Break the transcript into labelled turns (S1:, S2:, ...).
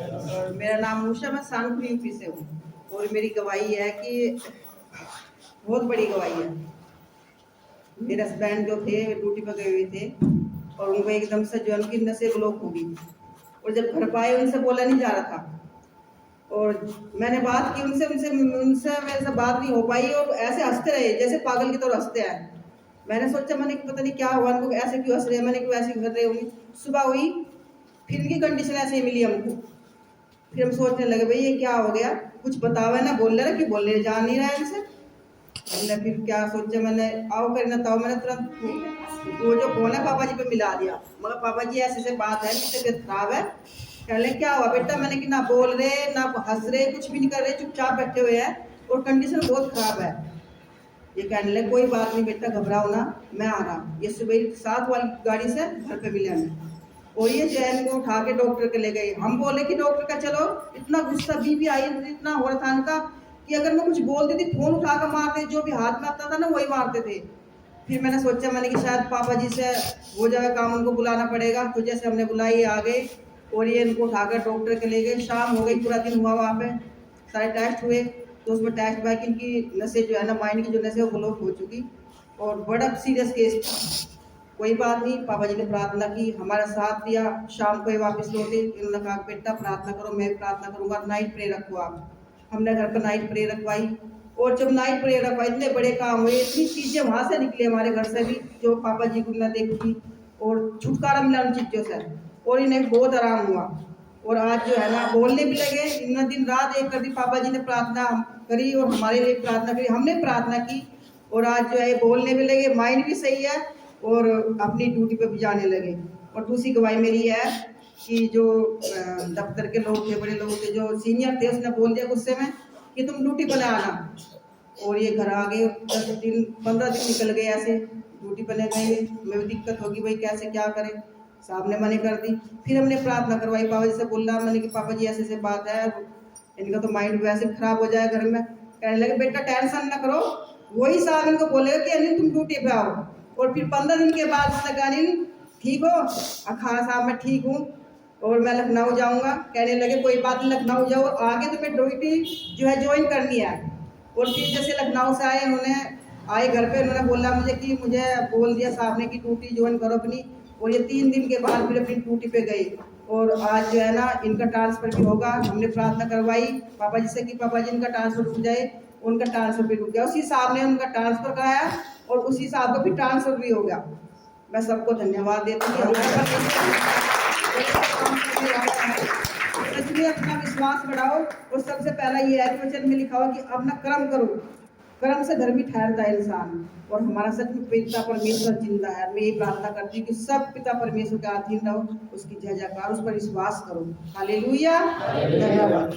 S1: और मेरा नाम उषा, मैं सानपुर यूपी से हूँ। और मेरी गवाही है कि बहुत बड़ी गवाही है। मेरे हस्बैंड जो थे ड्यूटी पर गए हुए थे और उनको एकदम से जो है उनकी नसें ब्लॉक हो गई और जब घर पाए उनसे बोला नहीं जा रहा था। और मैंने बात की उनसे उनसे उनसे मेरे से बात नहीं हो पाई और ऐसे हंसते रहे जैसे पागल की तरह हंसते हैं। मैंने सोचा मैंने पता नहीं क्या हुआ, उनको ऐसे क्यों हंस रहे हैं, मैंने क्यों ऐसे कर रहे होंगे। सुबह हुई फिर इनकी कंडीशन ऐसे ही मिली हमको। फिर हम सोचने लगे भाई ये क्या हो गया, कुछ बताओ है ना, बोल रहे कि बोलने जा नहीं रहा है इनसे। हमने फिर क्या सोचा, मैंने आओ करना था, मैंने तुरंत वो जो फोन है पापा जी पे मिला दिया। मगर पापा जी ऐसे से बात है कि तबीयत खराब है। कहने क्या हुआ बेटा, मैंने कि ना बोल रहे ना हंस रहे, कुछ भी नहीं कर रहे, चुपचाप बैठे हुए हैं और कंडीशन बहुत खराब है। ये कहने लगे कोई बात नहीं बेटा घबराओ ना, मैं आ रहा हूँ। ये सुबह 7 वाली गाड़ी से घर पे मिले हमें और ये चैन को उठा के डॉक्टर के ले गए। हम बोले कि डॉक्टर का चलो, इतना गुस्सा बीबी आई, इतना हो रहा था इनका कि अगर मैं कुछ बोल देती फोन उठा कर मारते, जो भी हाथ में आता था ना वही मारते थे। फिर मैंने सोचा मैंने कि शायद पापा जी से हो जाए काम, उनको बुलाना पड़ेगा। तो जैसे हमने बुलाई ये आ गए और ये इनको उठाकर डॉक्टर के ले गए। शाम हो गई, पूरा दिन हुआ वहाँ पे, सारे टेस्ट हुए। तो उसमें टेस्ट हुआ कि इनकी नसें जो है ना, माइंड की जो नसें वो ब्लॉक हो चुकी और बड़ा सीरियस केस था। कोई बात नहीं, पापा जी ने प्रार्थना की, हमारा साथ दिया। शाम को ही वापस लौटे, इन्होंने कहा बेटा प्रार्थना करो, मैं भी प्रार्थना करूंगा, नाइट प्रे रखो आप। हमने घर पर नाइट प्रे रखवाई और जब नाइट प्रे रखवाई इतने बड़े काम हुए, इतनी चीजें वहां से निकली हमारे घर से भी जो पापा जी को न देखी और छुटकारा मिला उन चीजों से और इन्हें बहुत आराम हुआ। और आज जो है ना बोलने भी लगे। इन दिन रात एक कर दी, पापा जी ने प्रार्थना करी और हमारे लिए प्रार्थना करी, हमने प्रार्थना की और आज जो है बोलने भी लगे, माइंड भी सही है और अपनी ड्यूटी पे भी जाने लगे। और दूसरी गवाही मेरी है कि जो दफ्तर के लोग थे, बड़े लोग थे, जो सीनियर थे, उसने बोल दिया गुस्से में कि तुम ड्यूटी पर आना। और ये घर आ गए, 10 दिन 15 दिन निकल गए ऐसे ड्यूटी पर गए। हमें भी दिक्कत होगी भाई कैसे क्या करें, साहब ने मना कर दी। फिर हमने प्रार्थना करवाई, पापा जी से बोला मैंने कि पापा जी ऐसे ऐसे बात है, इनका तो माइंड वैसे खराब हो जाए घर में। कहने लगे बेटा टेंशन ना करो, वही साहब इनको बोलेगा कि अनिल तुम ड्यूटी पे आओ। और फिर 15 दिन के बाद उसने कहा अनिल ठीक हो? हाँ साहब मैं ठीक हूँ और मैं लखनऊ जाऊँगा। कहने लगे कोई बात नहीं, लखनऊ जाओ, आगे तो मैं ड्यूटी जो है ज्वाइन करनी है। और फिर जैसे लखनऊ से आए, उन्होंने आए घर पे, उन्होंने बोला मुझे कि मुझे बोल दिया साहब ने कि ड्यूटी ज्वाइन करो अपनी। और ये 3 दिन के बाद फिर अपनी ड्यूटी पे गई और आज जो है ना इनका ट्रांसफर भी होगा। हमने प्रार्थना करवाई पापा जी से कि पापा जी इनका ट्रांसफर हो जाए, उनका ट्रांसफर भी रुक गया। उसी साहब ने उनका ट्रांसफर कराया और उसी साहब को भी ट्रांसफर भी हो गया। मैं सबको धन्यवाद देती हूँ। सच में अपना विश्वास बढ़ाओ और सबसे पहला ये है कि वचन में लिखा हुआ कि अपना कर्म करो, कर्म से धर्मी ठहरता है इंसान। और हमारा सच में पिता परमेश्वर जिंदा है। मैं ये प्रार्थना करती हूँ कि सब पिता परमेश्वर के अधीन रहो, उसकी जय जयकार, उस पर विश्वास करो। हालेलुया, धन्यवाद।